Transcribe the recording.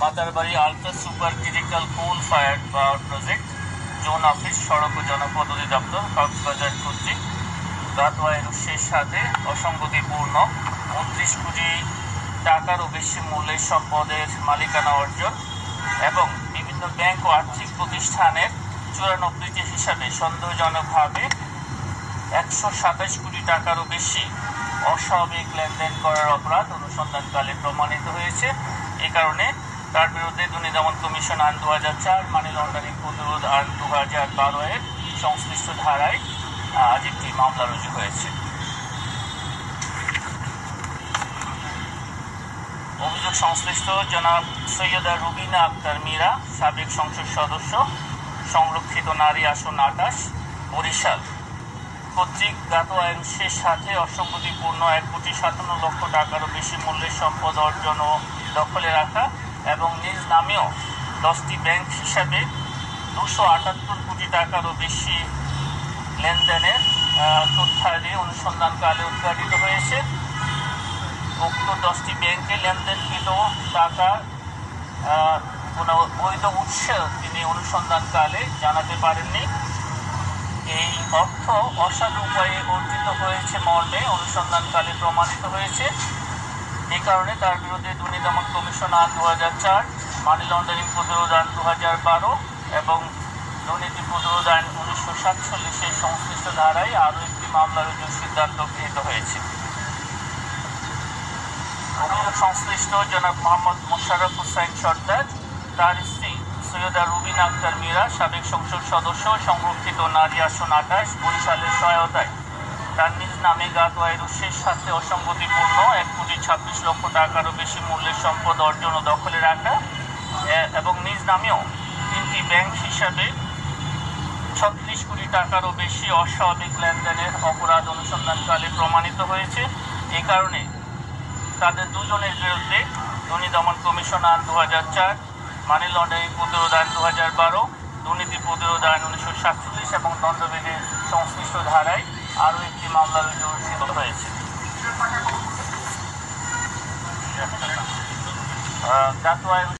Matarbari ultra super critical coal fire power project zone office সড়ক ও জনপদ অধিদপ্তর কক্সবাজার কর্তৃক গাতওয়াইয়ের উৎসের সাথে অসঙ্গতিপূর্ণ 29 কোটি টাকারও বেশি মূল্যের সম্পদের মালিকানা অর্জন এবং বিভিন্ন ব্যাংক ও আর্থিক প্রতিষ্ঠানের 94টি হিসাবে সন্দেহজনকভাবে 127 কোটি টাকারও বেশি অস্বাভাবিক লেনদেন করার অপরাধ অনুসন্ধানকালে প্রমাণিত হয়েছে। এ কারণে তার বিরুদ্ধে দুর্নীতি দমন কমিশন আইন 2004, মানি লন্ডারিং প্রতিরোধ আইন 2012 এর সংশ্লিষ্ট ধারায় আজ একটি মামলা রুজু হয়েছে। অভিযোগ সংশ্লিষ্ট জনাব সৈয়দা রুবিনা আক্তার মীরা, সাবেক সংসদ সদস্য, সংরক্ষিত নারী আসন 28, বরিশাল কর্তৃক গাতওয়াইয়ের উৎসের সাথে অসঙ্গতিপূর্ণ 1,57 লক্ষ টাকারও বেশি মূল্যের সম্পদ অর্জন ও দখলে রাখা এবং নিজ নামেও 10টি ব্যাংক হিসাবে 278 কোটি টাকারও বেশি লেনদেনের তথ্যাদি অনুসন্ধানকালে উদ্ঘাটিত হয়েছে। উক্ত 10টি ব্যাংকে লেনদেনকৃত টাকা কোনো বৈধ উৎস তিনি অনুসন্ধানকালে জানাতে পারেননি। এই অর্থ অসাধু উপায়ে অর্জিত হয়েছে মর্মে অনুসন্ধানকালে প্রমাণিত হয়েছে। এই কারণে তার বিরুদ্ধে দুর্নীতি দমন কমিশন আইন 2004, মানি লন্ডারিং প্রতিরোধ আইন 2012 এবং দুর্নীতি প্রতিরোধ আইন 1947 সংশ্লিষ্ট ধারায় আরও একটি মামলা রুজুর সিদ্ধান্ত গৃহীত হয়েছে। অভিযোগ সংশ্লিষ্ট জনাব মোহাম্মদ মোশাররফ হোসাইন সর্দার, তার স্ত্রী সৈয়দা রুবিনা আক্তার মীরা, সাবেক সংসদ সদস্য, সংরক্ষিত নারী আসন 28, বরিশালের সহায়তায় তার নিজ নামে গাতওয়াইয়ের উৎসের সাথে অসঙ্গতিপূর্ণ 1,26 লক্ষ টাকারও বেশি মূল্যের সম্পদ অর্জন ও দখলে রাখা এবং নিজ নামেও 3টি ব্যাংক হিসাবে 36 কোটি টাকারও বেশি অস্বাভাবিক লেনদেনের অপরাধ অনুসন্ধানকালে প্রমাণিত হয়েছে। এই কারণে তাদের দুজনের বিরুদ্ধে দুর্নীতি দমন কমিশন আইন 2004, মানি লন্ডারিং প্রতিরোধ আইন 2012, দুর্নীতি প্রতিরোধ আইন 1947 এবং দণ্ডবিধির সংশ্লিষ্ট ধারায় আরও একটি মামলা রুজু হয়েছে। গাতওয়াইয়ের